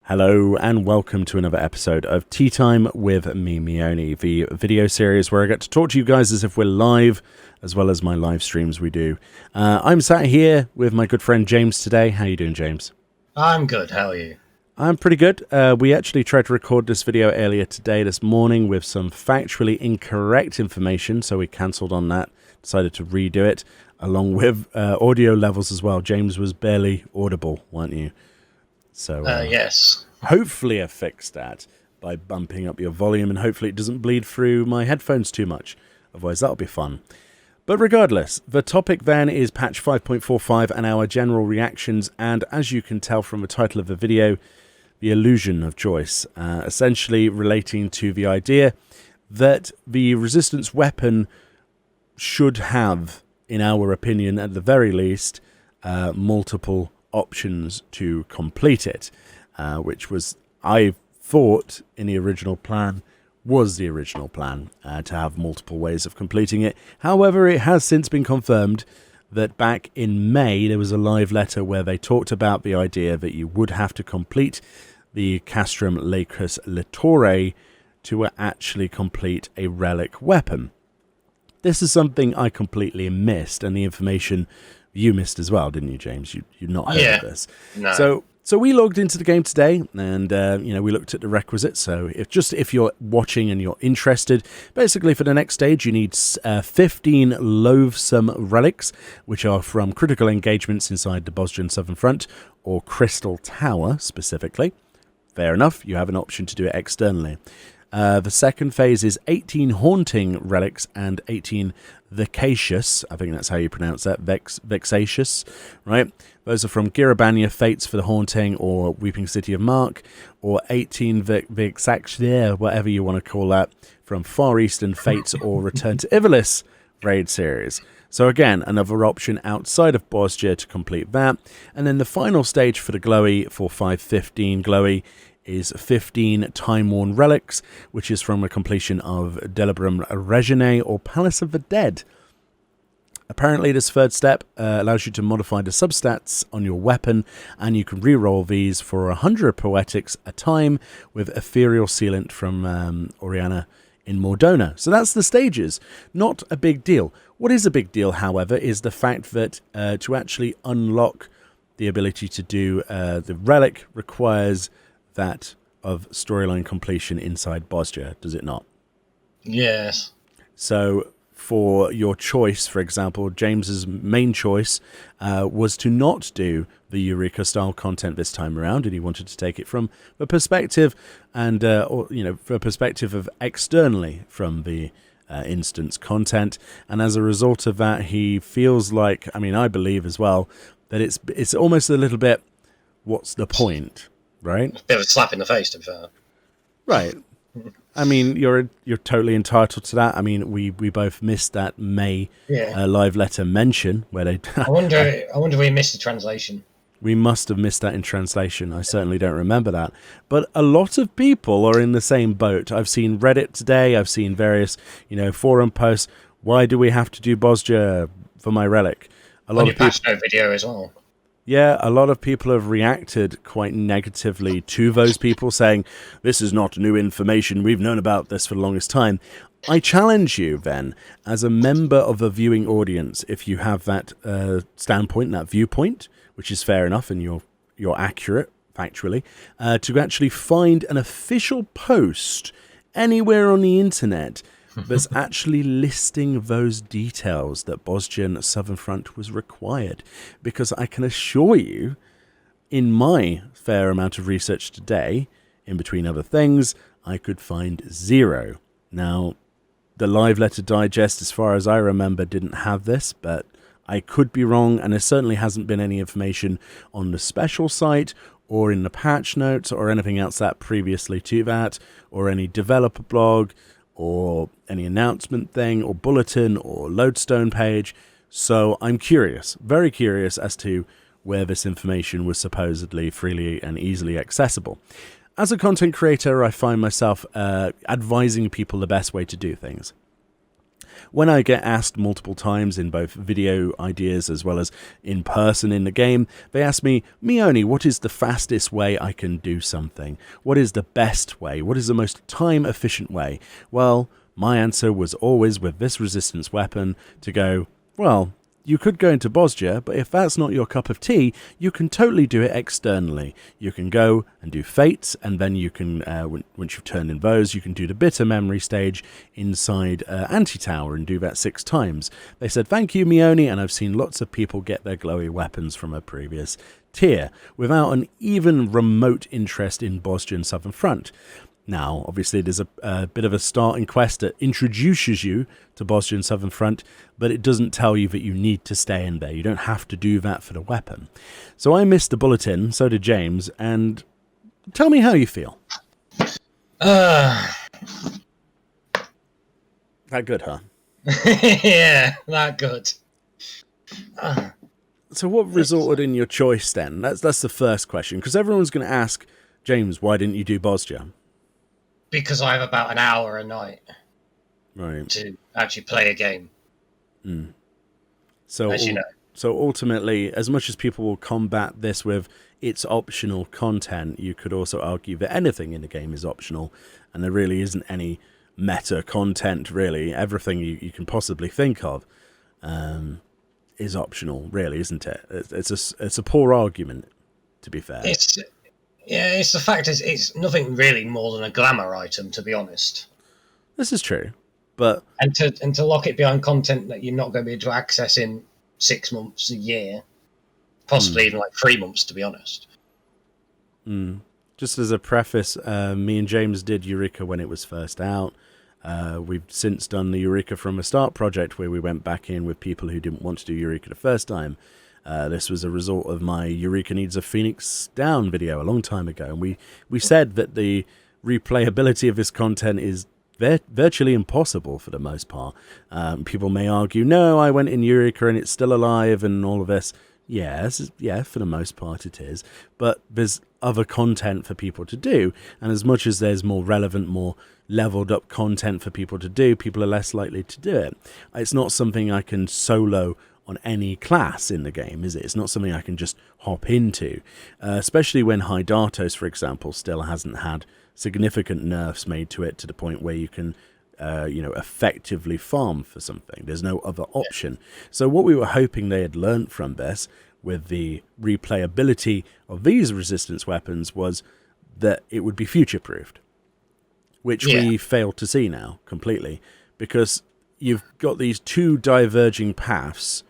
Hello and welcome to another episode of Tea Time with me, Meoni, the video series where I get to talk to you guys as if we're live, as well as my live streams we do. I'm sat here with my good friend James today. How you doing, James? I'm good. How are you? I'm pretty good. We actually tried to record this video earlier today, this morning, with some factually incorrect information, so we cancelled on that, decided to redo it, along with audio levels as well. James was barely audible, weren't you? So yes. Hopefully I fixed that by bumping up your volume, and hopefully it doesn't bleed through my headphones too much. Otherwise that'll be fun. But regardless, the topic then is patch 5.45 and our general reactions, and as you can tell from the title of the video, the illusion of choice, essentially relating to the idea that the resistance weapon should have, in our opinion at the very least, multiple options to complete it, which was, I thought, in the original plan, was the original plan, to have multiple ways of completing it. However, it has since been confirmed that back in May there was a live letter where they talked about the idea that you would have to complete the Castrum Lacus Litore to actually complete a relic weapon. This is something I completely missed, and the information you missed as well, didn't you, James? You've not heard of this. No. So we logged into the game today, and we looked at the requisites. So if you're watching and you're interested, basically for the next stage you need 15 loathsome relics, which are from critical engagements inside the Bosjan Southern Front or Crystal Tower specifically. Fair enough, you have an option to do it externally. The second phase is 18 haunting relics and 18 vexatious. I think that's how you pronounce that, vexatious, right? Those are from Girabania Fates for the haunting, or Weeping City of Mark, or 18 vexatious, whatever you want to call that, from Far Eastern Fates or Return to Ivalice raid series. So again, another option outside of bozja to complete that. And then the final stage for the glowy, for 515 glowy, is 15 time-worn relics, which is from a completion of Delibrum Regine or Palace of the Dead. Apparently this third step allows you to modify the substats on your weapon, and you can reroll these for 100 poetics a time with Ethereal Sealant from Oriana in Mordona. So that's the stages. Not a big deal. What is a big deal, however, is the fact that to actually unlock the ability to do the relic requires that of storyline completion inside bozja, does it not? Yes. So for your choice, for example, James's main choice was to not do the Eureka style content this time around, and he wanted to take it from a perspective and for a perspective of externally from the instance content, and as a result of that he feels like, I believe as well, that it's almost a little bit, what's the point? Right? A bit of a slap in the face, to be fair. Right. You're totally entitled to that. We both missed that May live letter mention where they. I wonder if we missed the translation. We must have missed that in translation. I certainly don't remember that. But a lot of people are in the same boat. I've seen Reddit today. I've seen various, forum posts. Why do we have to do bozja for my relic? A lot on of your patch note video as well. Yeah, a lot of people have reacted quite negatively to those people, saying, this is not new information, we've known about this for the longest time. I challenge you, then, as a member of a viewing audience, if you have that standpoint, that viewpoint, which is fair enough, and you're accurate, factually, to actually find an official post anywhere on the internet that's actually listing those details that Bosjan Southern Front was required. Because I can assure you, in my fair amount of research today, in between other things, I could find zero. Now, the live letter digest, as far as I remember, didn't have this, but I could be wrong, and there certainly hasn't been any information on the special site or in the patch notes or anything else that previously to that, or any developer blog, or any announcement thing, or bulletin, or lodestone page. So I'm curious, very curious, as to where this information was supposedly freely and easily accessible. As a content creator, I find myself advising people the best way to do things. when I get asked multiple times in both video ideas as well as in person in the game, they ask me, Meoni, what is the fastest way I can do something? What is the best way? What is the most time-efficient way? Well, my answer was always with this resistance weapon to go, well, you could go into bozja, but if that's not your cup of tea, you can totally do it externally. You can go and do fates, and then you can, once you've turned in those, you can do the bitter memory stage inside Anti-Tower and do that 6 times. They said, thank you, Meoni, and I've seen lots of people get their glowy weapons from a previous tier without an even remote interest in bozja and Southern Front. Now, obviously, there's a bit of a starting quest that introduces you to bozja and Southern Front, but it doesn't tell you that you need to stay in there. You don't have to do that for the weapon. So I missed the bulletin, so did James, and tell me how you feel. That good, huh? Yeah, that good. So what resulted in your choice then? That's the first question, because everyone's going to ask, James, why didn't you do bozja? Because I have about an hour a night to actually play a game. So, as you know. So ultimately, as much as people will combat this with it's optional content, you could also argue that anything in the game is optional, and there really isn't any meta content, really. Everything you can possibly think of is optional, really, isn't it? It's a poor argument, to be fair. It's the fact is it's nothing really more than a glamour item, to be honest. This is true, but and to lock it behind content that you're not going to be able to access in 6 months, a year, possibly even like 3 months, to be honest. Just as a preface, me and James did Eureka when it was first out. We've since done the Eureka from a Start project where we went back in with people who didn't want to do Eureka the first time. This was a result of my Eureka Needs a Phoenix Down video a long time ago. And we said that the replayability of this content is virtually impossible for the most part. People may argue, no, I went in Eureka and it's still alive and all of this. Yeah, for the most part it is. But there's other content for people to do. And as much as there's more relevant, more leveled up content for people to do, people are less likely to do it. It's not something I can solo on any class in the game, is it? It's not something I can just hop into, especially when Hydatos, for example, still hasn't had significant nerfs made to it to the point where you can, effectively farm for something. There's no other option. So what we were hoping they had learnt from this with the replayability of these resistance weapons was that it would be future-proofed, which we failed to see now completely, because you've got these 2 diverging paths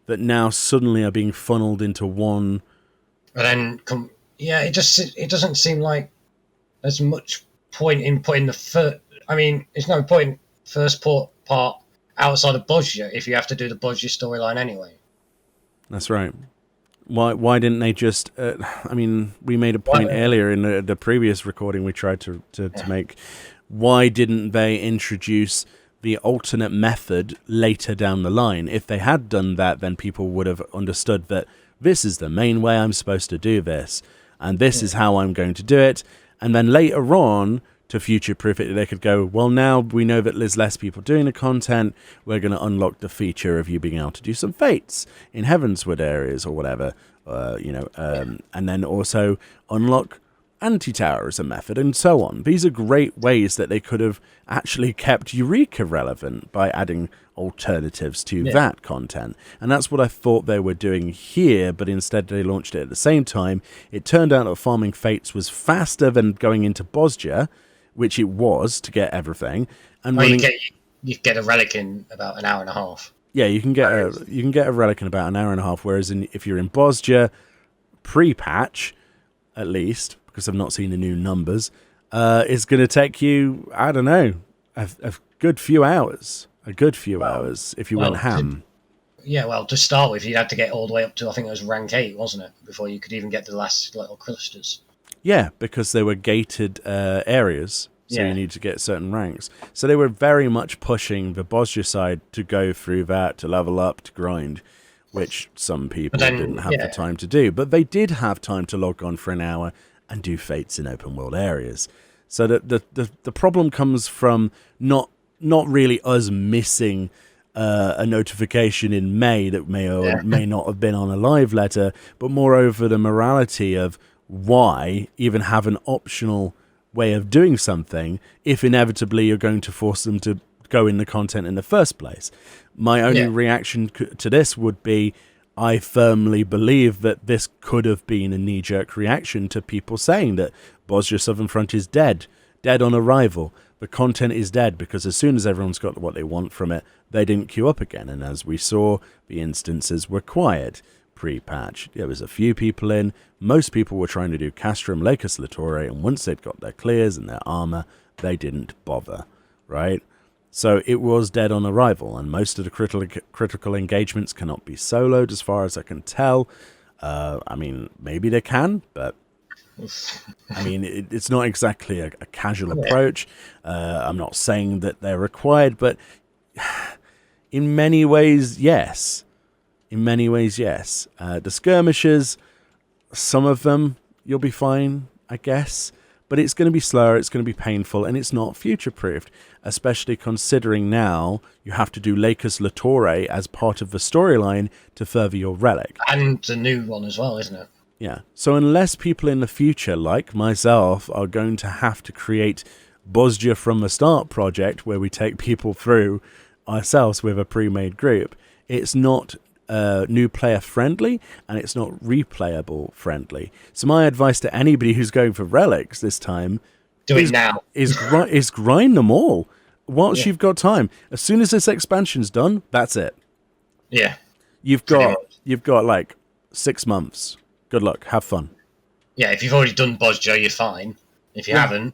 that now suddenly are being funneled into one. And then, it doesn't seem like there's much point in putting the first. I mean, there's no point in first part outside of bozja if you have to do the bozja storyline anyway. That's right. Why didn't they just? We made a point earlier in the previous recording we tried to make. Why didn't they introduce the alternate method later down the line? If they had done that, then people would have understood that this is the main way I'm supposed to do this, and this is how I'm going to do it. And then later on, to future-proof it, they could go, well, now we know that there's less people doing the content, we're going to unlock the feature of you being able to do some fates in Heavensward areas or whatever, and then also unlock Anti-Tower as a method, and so on. These are great ways that they could have actually kept Eureka relevant by adding alternatives to that content. And that's what I thought they were doing here, but instead they launched it at the same time. It turned out that farming fates was faster than going into bozja, which it was to get everything. And you get a relic in about an hour and a half. Yeah, you can get a relic in about an hour and a half, whereas if you're in bozja pre-patch, at least, because I've not seen the new numbers, it's going to take you, I don't know, a good few hours. If you went ham. To start with, you'd have to get all the way up to, I think it was rank 8, wasn't it? Before you could even get the last little clusters. Yeah, because they were gated areas, so you need to get certain ranks. So they were very much pushing the bozja side to go through that, to level up, to grind, which some people didn't have the time to do. But they did have time to log on for an hour and do fates in open world areas. So the problem comes from not not really us missing a notification in May that may or may not have been on a live letter, but moreover the morality of why even have an optional way of doing something if inevitably you're going to force them to go in the content in the first place. My only reaction to this would be, I firmly believe that this could have been a knee-jerk reaction to people saying that Bozja Southern Front is dead on arrival. The content is dead because as soon as everyone's got what they want from it, they didn't queue up again. And as we saw, the instances were quiet pre-patch. There was a few people in. Most people were trying to do Castrum, Lacus Latore, and once they'd got their clears and their armor, they didn't bother, right? So it was dead on arrival, and most of the critical engagements cannot be soloed as far as I can tell. I mean, maybe they can, but I mean, it's not exactly a casual approach. I'm not saying that they're required, but in many ways, yes. In many ways, yes. The skirmishes, some of them, you'll be fine, I guess. But it's going to be slower, it's going to be painful, and it's not future-proofed, especially considering now you have to do Lacus Latore as part of the storyline to further your relic. And the new one as well, isn't it? Yeah. So unless people in the future, like myself, are going to have to create Bozja from the Start project where we take people through ourselves with a pre-made group, it's not new player friendly and it's not replayable friendly. So my advice to anybody who's going for relics this time is grind them all whilst you've got time. As soon as this expansion's done, that's it. Yeah. You've got like 6 months. Good luck. Have fun. Yeah, if you've already done Bozja, you're fine. If you haven't,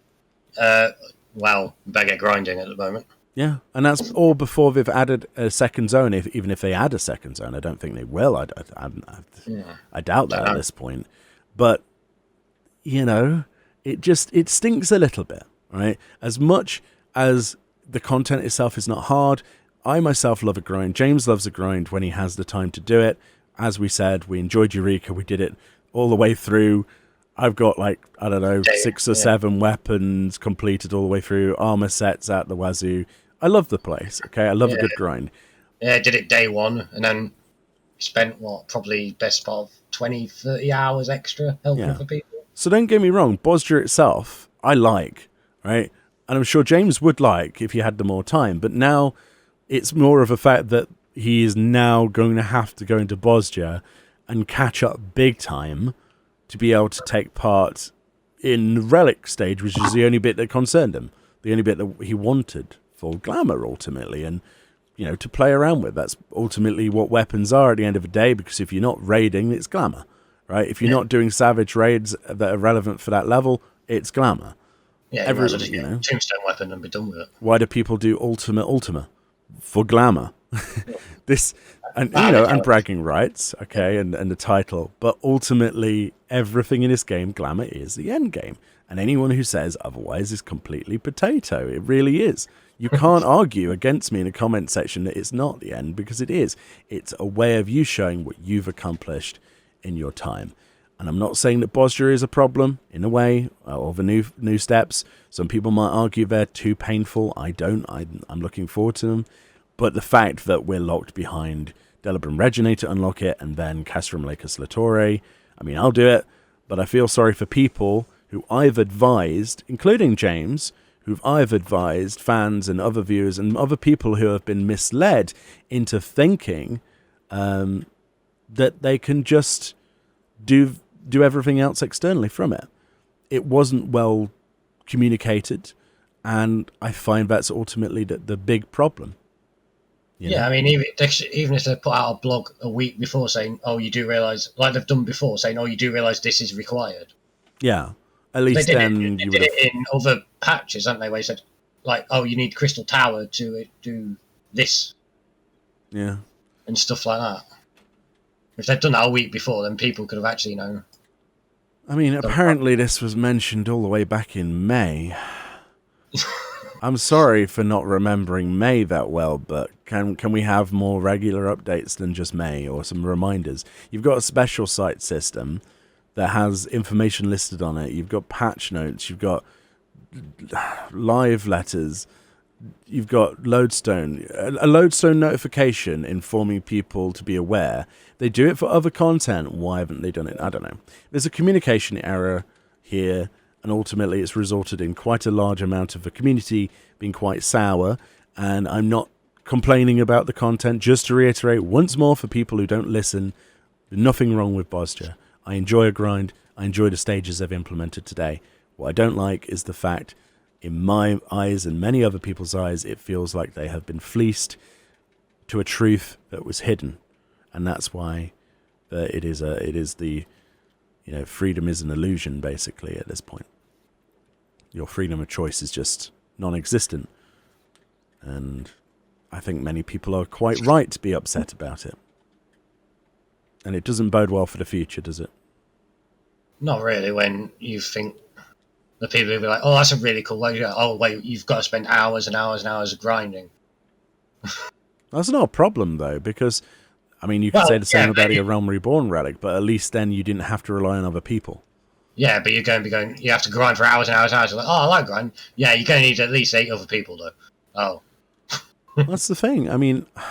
well, you better get grinding at the moment. Yeah, and that's all before they've added a second zone. Even if they add a second zone, I don't think they will. I doubt that at this point. But, you know, it stinks a little bit, right? As much as the content itself is not hard, I myself love a grind. James loves a grind when he has the time to do it. As we said, we enjoyed Eureka. We did it all the way through. I've got like, I don't know, 6 or 7 weapons completed all the way through, armor sets at the wazoo. I love the place, okay? I love a good grind. Yeah, I did it day one, and then spent, probably best part of 20, 30 hours extra helping for people. So don't get me wrong, Bozja itself, I like, right? And I'm sure James would like if he had the more time, but now it's more of a fact that he is now going to have to go into Bozja and catch up big time to be able to take part in the Relic stage, which is the only bit that concerned him, the only bit that he wanted for Glamour, ultimately, and, you know, to play around with. That's ultimately what weapons are at the end of the day, because if you're not raiding, it's Glamour, right? If you're not doing savage raids that are relevant for that level, it's Glamour. Yeah, you just get a tombstone weapon and be done with it. Why do people do Ultima? For Glamour. This, and you know, and bragging rights, okay, and the title, but ultimately everything in this game, Glamour is the end game, and anyone who says otherwise is completely potato. It really is. You can't argue against me in a comment section that it's not the end, because it is. It's a way of you showing what you've accomplished in your time. And I'm not saying that Bozja is a problem, in a way, or the new steps. Some people might argue they're too painful. I don't. I'm looking forward to them. But the fact that we're locked behind Delibram Reginae to unlock it, and then Castrum Lacus Latore, I mean, I'll do it, but I feel sorry for people who I've advised, including James, who've I've advised fans and other viewers and other people who have been misled into thinking that they can just do everything else externally from it. It wasn't well communicated, and I find that's ultimately the big problem. You know? I mean, even if they put out a blog a week before saying, "Oh, you do realise," like they've done before, saying, "Oh, you do realise this is required." Yeah, at least they then did it in other patches, haven't they? Where they said, like, "Oh, you need Crystal Tower to do this," and stuff like that. If they'd done that a week before, then people could have actually known. I mean, apparently this was mentioned all the way back in May. I'm sorry for not remembering May that well, but can we have more regular updates than just May, or some reminders? You've got a special site system that has information listed on it. You've got patch notes. You've got live letters. you've got Lodestone, a Lodestone notification informing people to be aware. They do it for other content. Why haven't they done it? I don't know. There's a communication error here, and ultimately it's resulted in quite a large amount of the community being quite sour, and I'm not complaining about the content. Just to reiterate once more for people who don't listen, nothing wrong with bozja. I enjoy a grind. I enjoy the stages they've implemented today. What I don't like is the fact, in my eyes and many other people's eyes, it feels like they have been fleeced to a truth that was hidden. And that's why it is the, freedom is an illusion, basically, at this point. Your freedom of choice is just non-existent. And I think many people are quite right to be upset about it. And it doesn't bode well for the future, does it? Not really, when you think the people will be like, oh, that's a really cool way. Oh, wait, you've got to spend hours and hours and hours grinding. That's not a problem, though, because, you could say the same about your Realm Reborn relic, but at least then you didn't have to rely on other people. Yeah, but you're going to be going, you have to grind for hours and hours and hours. You're like, oh, I like grind. Yeah, you're going to need at least 8 other people, though. Oh. That's the thing.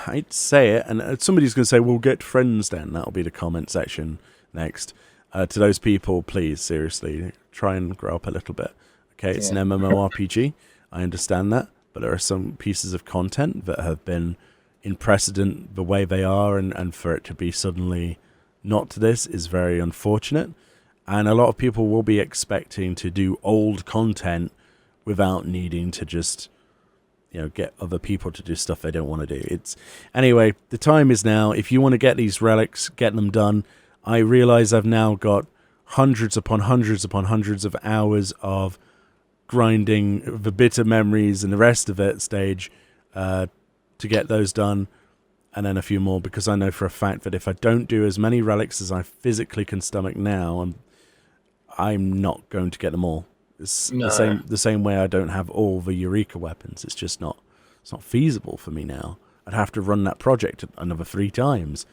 I'd say it, and somebody's going to say, well, get friends then. That'll be the comment section next. To those people, please, seriously, try and grow up a little bit. Okay, it's an MMORPG. I understand that. But there are some pieces of content that have been in precedent the way they are, and for it to be suddenly not to this is very unfortunate. And a lot of people will be expecting to do old content without needing to just get other people to do stuff they don't want to do. Anyway, the time is now. If you want to get these relics, get them done. I realize I've now got hundreds upon hundreds upon hundreds of hours of grinding the bitter memories and the rest of it stage to get those done, and then a few more, because I know for a fact that if I don't do as many relics as I physically can stomach now, I'm not going to get them all. It's the same way I don't have all the Eureka weapons. It's not feasible for me now. I'd have to run that project another 3 times.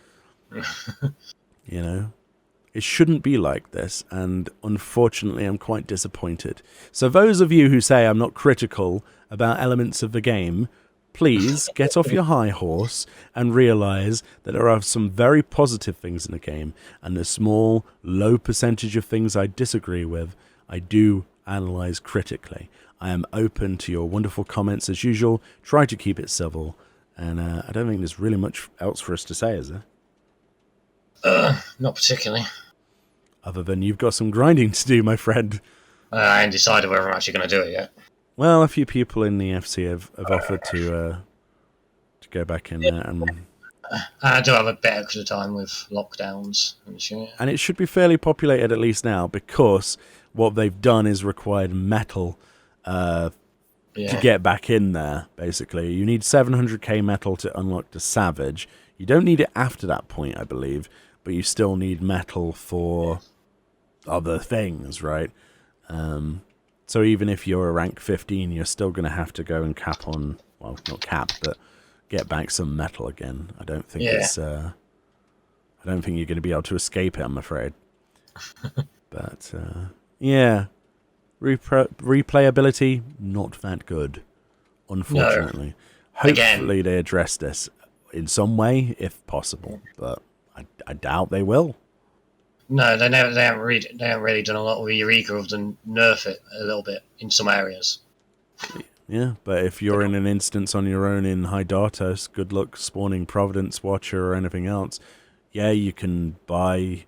It shouldn't be like this, and unfortunately I'm quite disappointed. So those of you who say I'm not critical about elements of the game, please get off your high horse and realize that there are some very positive things in the game, and the small, low percentage of things I disagree with, I do analyze critically. I am open to your wonderful comments as usual. Try to keep it civil, and I don't think there's really much else for us to say, is there? Not particularly. Other than you've got some grinding to do, my friend. I haven't decided whether I'm actually going to do it yet. Well, a few people in the FC have offered to go back in there. And I do have a bit extra time with lockdowns and shit. And it should be fairly populated at least now, because what they've done is required metal to get back in there, basically. You need 700k metal to unlock the Savage. You don't need it after that point, I believe, but you still need metal for other things, right? So even if you're a rank 15, you're still going to have to go and cap on, well, not cap, but get back some metal again. I don't think I don't think you're going to be able to escape it, I'm afraid. But replayability, not that good, unfortunately. No. Hopefully they address this in some way, if possible, but I doubt they will. No, they haven't really done a lot with Eureka other than nerf it a little bit in some areas. Yeah, but if you're in an instance on your own in Hydatos, good luck spawning Providence Watcher or anything else. Yeah, you can buy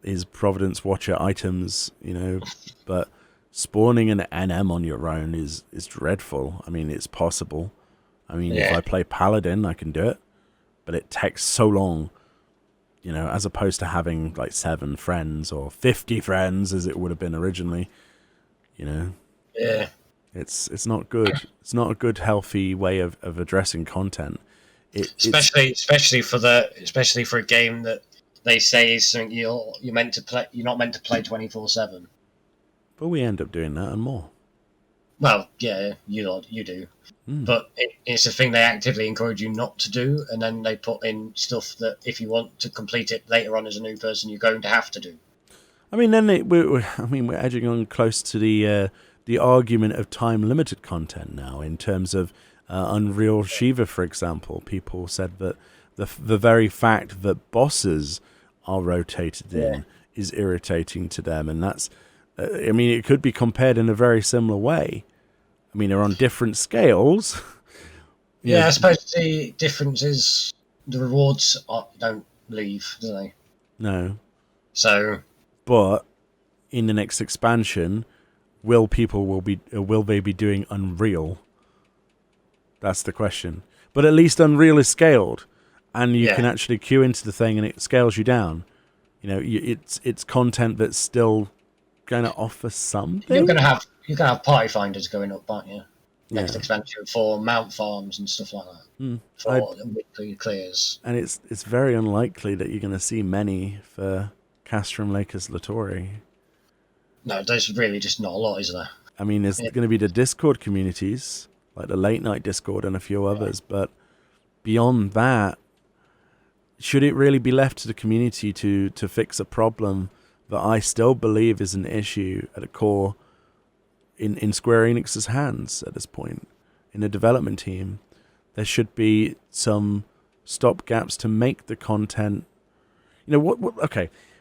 his Providence Watcher items, but spawning an NM on your own is dreadful. It's possible. If I play Paladin, I can do it, but it takes so long, as opposed to having like 7 friends or 50 friends as it would have been originally, Yeah. It's not good. It's not a good, healthy way of addressing content. Especially for a game that they say is something you're meant to play. You're not meant to play 24/7. But we end up doing that and more. Well, yeah, you do. But it's a thing they actively encourage you not to do, and then they put in stuff that if you want to complete it later on as a new person, you're going to have to do. Then we're edging on close to the the argument of time-limited content now in terms of Unreal Shiva, for example. People said that the very fact that bosses are rotated in is irritating to them, and that's, I mean, it could be compared in a very similar way. I mean, they're on different scales. Yeah, I suppose the difference is the rewards don't leave, do they? No. So, but in the next expansion, will they be doing Unreal? That's the question. But at least Unreal is scaled, and you can actually queue into the thing, and it scales you down. You know, it's content that's still going to offer something. You're going to have party finders going up, aren't you? Next expansion for mount farms and stuff like that. For weekly clears. And it's very unlikely that you're going to see many for Castrum Lakers Latori. No, there's really just not a lot, is there? I mean, there's going to be the Discord communities, like the late night Discord and a few others, but beyond that, should it really be left to the community to fix a problem that I still believe is an issue at a core in Square Enix's hands at this point, in the development team? There should be some stopgaps to make the content. You know,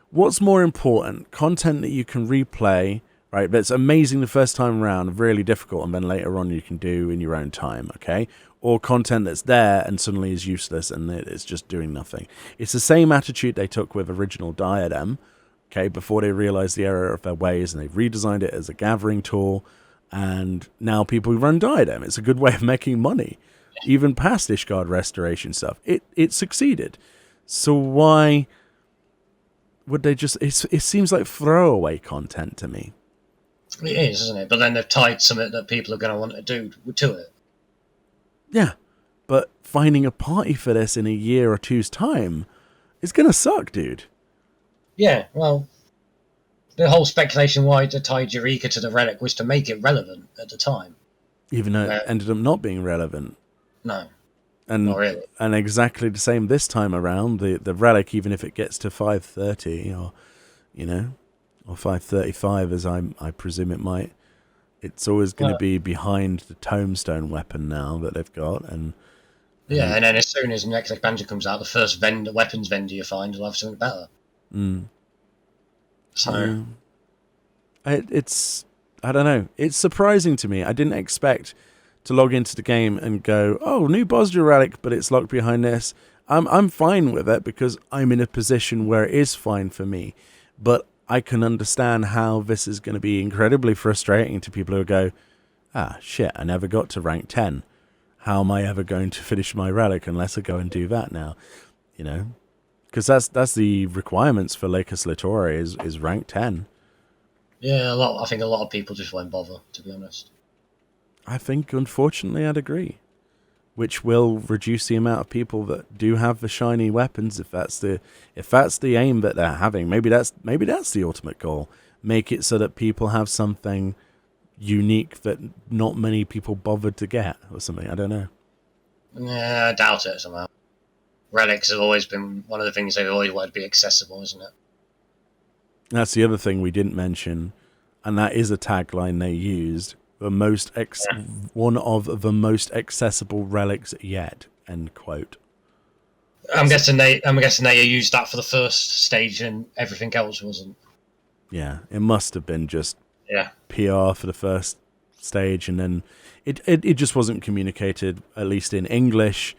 what's more important? Content that you can replay, right? That's amazing the first time around, really difficult, and then later on you can do in your own time, okay? Or content that's there and suddenly is useless and it's just doing nothing. It's the same attitude they took with original Diadem, okay, before they realized the error of their ways, and they've redesigned it as a gathering tool, and now people run Diadem. It's a good way of making money. Even past Ishgard restoration stuff, it succeeded. So why would they just... It seems like throwaway content to me. It is, isn't it? But then they've tied something that people are going to want to do to it. Yeah, but finding a party for this in a year or two's time is going to suck, dude. Yeah, well, the whole speculation why they tied Eureka to the Relic was to make it relevant at the time. Even though it ended up not being relevant. No, and, not really. And exactly the same this time around. The Relic, even if it gets to 530 or, you know, or 535 as I presume it might, it's always going to be behind the Tombstone weapon now that they've got. And then as soon as the next expansion comes out, the first weapons vendor you find will have something better. So it's, I don't know, it's surprising to me. I didn't expect to log into the game and go, oh, new bozja relic, but it's locked behind this. I'm fine with it because I'm in a position where it is fine for me. But I can understand how this is going to be incredibly frustrating to people who go, shit, I never got to rank 10. How am I ever going to finish my relic unless I go and do that now? You know, because that's the requirements for Lakers Latori is rank 10. Yeah, I think a lot of people just won't bother, to be honest. I think, unfortunately, I'd agree. Which will reduce the amount of people that do have the shiny weapons, if that's the aim that they're having. Maybe that's the ultimate goal. Make it so that people have something unique that not many people bothered to get, or something. I don't know. Yeah, I doubt it somehow. Relics have always been one of the things they've always wanted to be accessible, isn't it? That's the other thing we didn't mention, and that is a tagline they used. One of the most accessible relics yet. End quote. I'm guessing they used that for the first stage and everything else wasn't. Yeah, it must have been just PR for the first stage, and then it just wasn't communicated, at least in English,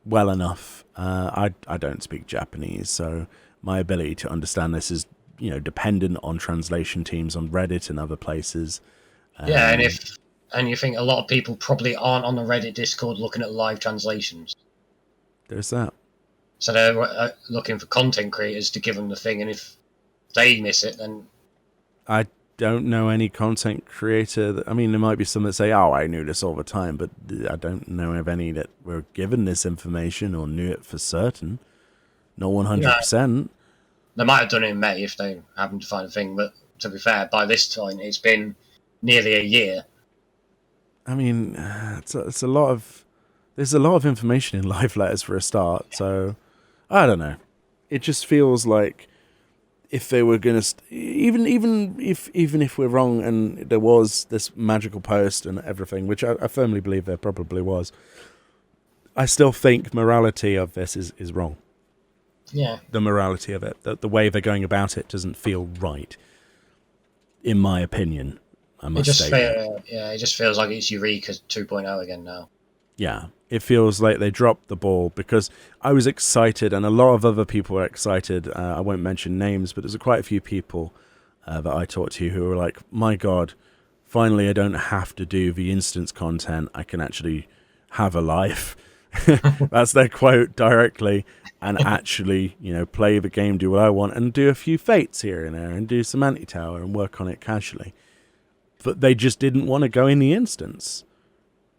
well enough. I don't speak Japanese, so my ability to understand this is, you know, dependent on translation teams on Reddit and other places. And you think a lot of people probably aren't on the Reddit Discord looking at live translations. There's that. So they're looking for content creators to give them the thing, and if they miss it, then... I don't know any content creator I mean, there might be some that say, oh, I knew this all the time, but I don't know of any that were given this information or knew it for certain. Not 100%. No. They might have done it in May if they happened to find a thing, but to be fair, by this time, it's been nearly a year. I mean, it's a lot of... There's a lot of information in live letters for a start, so... I don't know. It just feels like... if they were going to, even if we're wrong and there was this magical post and everything, which I firmly believe there probably was, I still think morality of this is wrong. Yeah. The morality of it, the way they're going about it doesn't feel right, in my opinion. I must say. It just feels like it's Eureka 2.0 again now. Yeah, it feels like they dropped the ball, because I was excited, and a lot of other people were excited. I won't mention names, but there's quite a few people that I talked to who were like, my God, finally I don't have to do the instance content. I can actually have a life. That's their quote directly. And actually, play the game, do what I want, and do a few fates here and there, and do some anti-tower and work on it casually. But they just didn't want to go in the instance.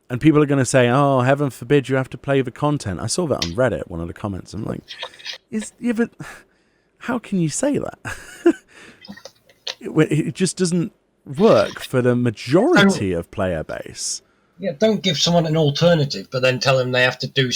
And people are going to say, oh, heaven forbid you have to play the content. I saw that on Reddit, one of the comments. I'm like, but how can you say that? It just doesn't work for the majority of player base. Yeah, don't give someone an alternative, but then tell them they have to do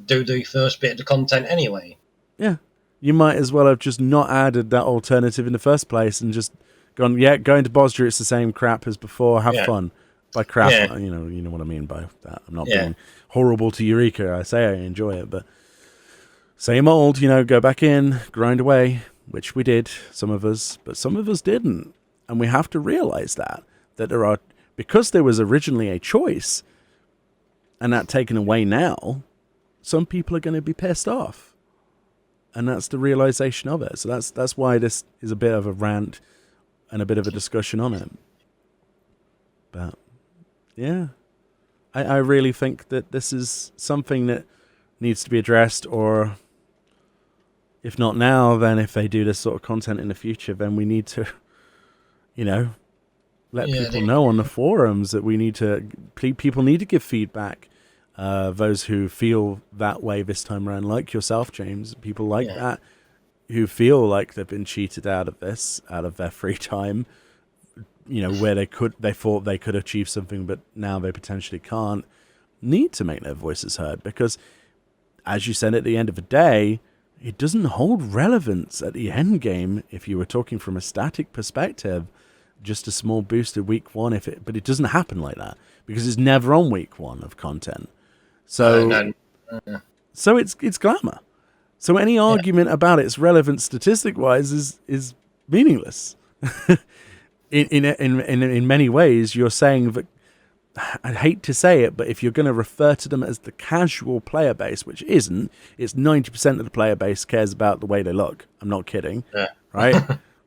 the first bit of the content anyway. Yeah, you might as well have just not added that alternative in the first place and just gone, going to bozja, it's the same crap as before, have fun. By crap, you know what I mean by that. I'm not being horrible to Eureka. I say I enjoy it, but same old, go back in, grind away, which we did, some of us, but some of us didn't. And we have to realize that because there was originally a choice, and that taken away now, some people are going to be pissed off. And that's the realization of it. So that's why this is a bit of a rant and a bit of a discussion on it. But yeah, I really think that this is something that needs to be addressed, or if not now, then if they do this sort of content in the future, then we need to, let people know on the forums that people need to give feedback. Those who feel that way this time around, like yourself, James, people like that, who feel like they've been cheated out of their free time, where they thought they could achieve something, but now they potentially can't, need to make their voices heard, because as you said, at the end of the day, it doesn't hold relevance at the end game if you were talking from a static perspective. Just a small boost at week one, but it doesn't happen like that, because it's never on week one of content. So, so it's Glamour. So any argument about its relevance statistic-wise is meaningless. In many ways, you're saying that, I hate to say it, but if you're going to refer to them as the casual player base, which isn't, it's 90% of the player base cares about the way they look. I'm not kidding. Yeah. Right?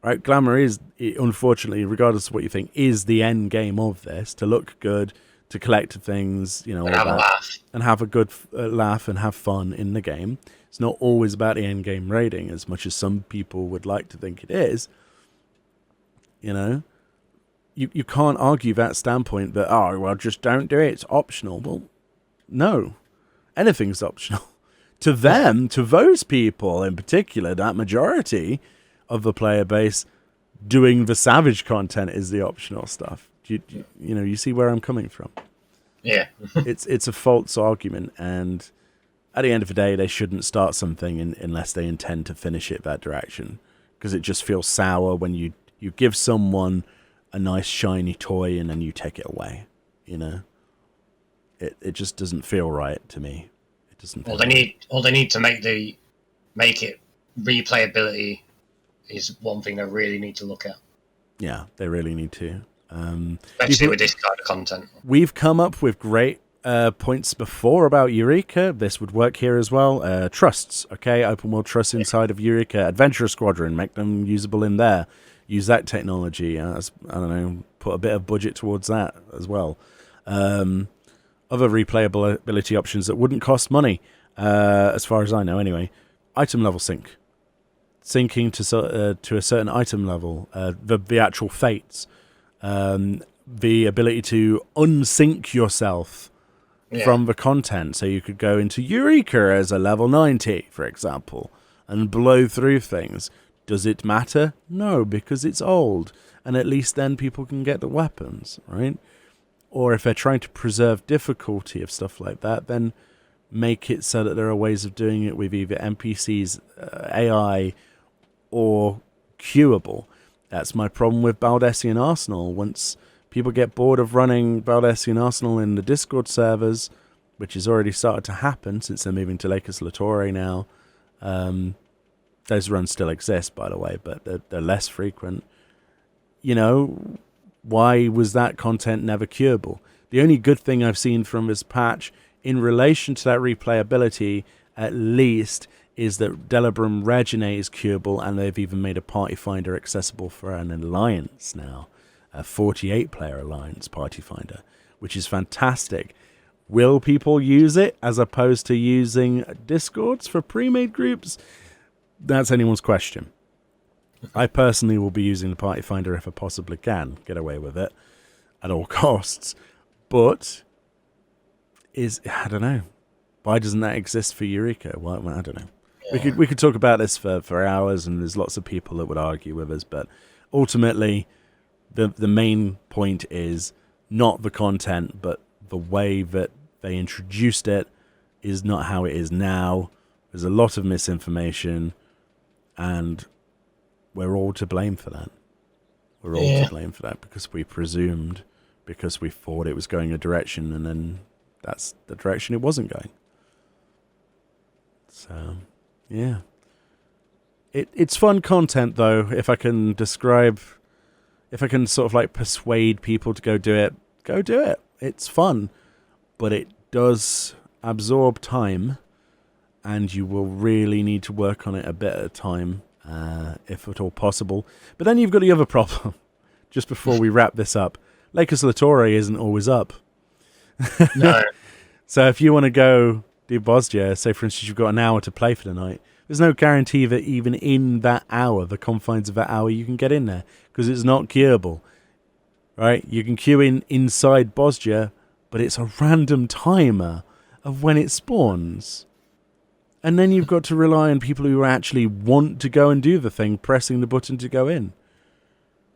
Right? Glamour is, unfortunately, regardless of what you think, is the end game of this, to look good, to collect things, all and have that, a laugh. And have a good laugh and have fun in the game. It's not always about the end game rating, as much as some people would like to think it is. You can't argue that standpoint that, just don't do it, it's optional. Well, no. Anything's optional. To them, to those people in particular, that majority of the player base, doing the Savage content is the optional stuff. You see where I'm coming from? Yeah. It's a false argument, and at the end of the day, they shouldn't start something unless they intend to finish it that direction, because it just feels sour when you give someone a nice shiny toy and then you take it away. It just doesn't feel right to me. It doesn't. They need to make it replayability is one thing they really need to look at. Yeah, they really need to. Especially with this kind of content. We've come up with great points before about Eureka. This would work here as well. Trusts, okay? Open world trusts inside of Eureka. Adventurer Squadron, make them usable in there. Use that technology. I don't know, put a bit of budget towards that as well. Other replayability options that wouldn't cost money, as far as I know anyway. Item level sync. Syncing to a certain item level. The actual fates. The ability to unsync yourself from the content. So you could go into Eureka as a level 90, for example, and blow through things. Does it matter? No, because it's old. And at least then people can get the weapons, right? Or if they're trying to preserve difficulty of stuff like that, then make it so that there are ways of doing it with either NPCs, AI, or queuable. That's my problem with Baldessian Arsenal. Once people get bored of running Baldessian Arsenal in the Discord servers, which has already started to happen since they're moving to Lakers Latore now. Those runs still exist, by the way, but they're less frequent. You know, why was that content never queuable? The only good thing I've seen from this patch in relation to that replayability, at least, is that Delibram Regine is queuable, and they've even made a party finder accessible for an alliance now. A 48-player alliance party finder, which is fantastic. Will people use it as opposed to using Discords for pre-made groups? That's anyone's question. I personally will be using the party finder if I possibly can get away with it at all costs. But I don't know. Why doesn't that exist for Eureka? Well, I don't know. Yeah. We could talk about this for hours, and there's lots of people that would argue with us, but ultimately the main point is not the content, but the way that they introduced it is not how it is now. There's a lot of misinformation, and we're all to blame for that. We're all to blame for that because we presumed, because we thought it was going a direction, and then that's the direction it wasn't going. So, yeah. It's fun content, though. If I can sort of like persuade people to go do it. It's fun. But it does absorb time, and you will really need to work on it a bit at a time, if at all possible. But then you've got the other problem, just before we wrap this up. Lakers Latore isn't always up. No. So if you want to go do bozja, say for instance you've got an hour to play for the night, there's no guarantee that even in that hour, the confines of that hour, you can get in there, because it's not queuable. Right? You can queue inside bozja, but it's a random timer of when it spawns. And then you've got to rely on people who actually want to go and do the thing, pressing the button to go in.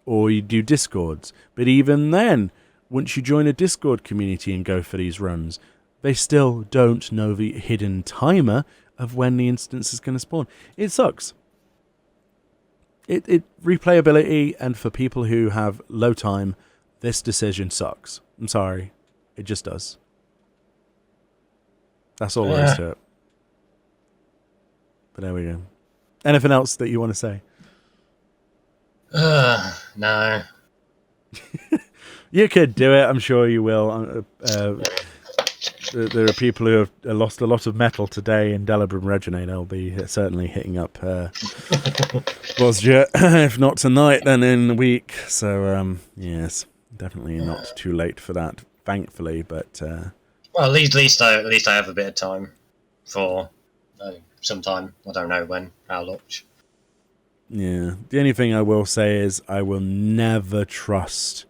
Or you do Discords. But even then, once you join a Discord community and go for these runs, they still don't know the hidden timer of when the instance is going to spawn. It sucks. Replayability, and for people who have low time, this decision sucks. I'm sorry. It just does. That's all there is to it. But there we go. Anything else that you want to say? No. You could do it. I'm sure you will. There are people who have lost a lot of metal today in Delibram Regine. They'll be certainly hitting up bozja, if not tonight, then in the week. So, yes, definitely not too late for that, thankfully. But well, at least I have a bit of time for some time. I don't know when, how much. Yeah, the only thing I will say is I will never trust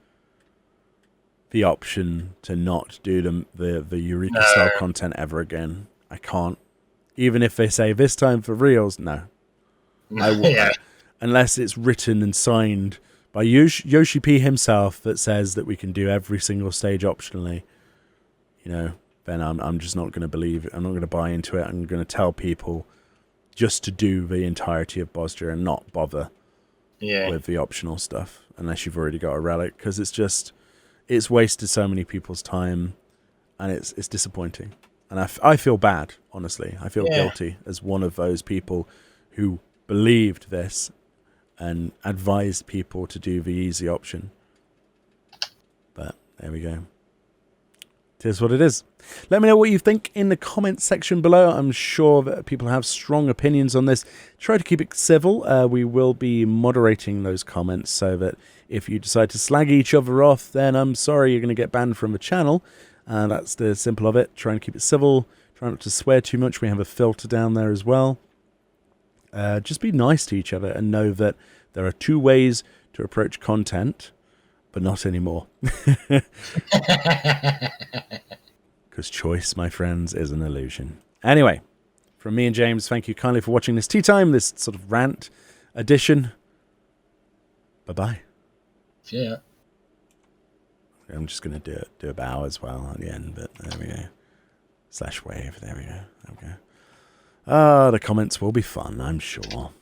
the option to not do the Eureka style content ever again. I can't. Even if they say this time for reals, no. I won't. Yeah. Unless it's written and signed by Yoshi P himself that says that we can do every single stage optionally, then I'm just not going to believe it. I'm not going to buy into it. I'm going to tell people just to do the entirety of bozja and not bother with the optional stuff unless you've already got a relic, because it's wasted so many people's time, and it's disappointing. And I feel bad, honestly. I feel guilty as one of those people who believed this and advised people to do the easy option. But there we go. It is what it is. Let me know what you think in the comments section below. I'm sure that people have strong opinions on this. Try to keep it civil. We will be moderating those comments so that if you decide to slag each other off, then I'm sorry, you're going to get banned from the channel. That's the simple of it. Try and keep it civil. Try not to swear too much. We have a filter down there as well. Just be nice to each other and know that there are two ways to approach content, but not anymore. Because choice, my friends, is an illusion. Anyway, from me and James, thank you kindly for watching this tea time, this sort of rant edition. Bye-bye. Yeah. I'm just going to do a bow as well at the end, but there we go. /wave, there we go. Okay. The comments will be fun, I'm sure.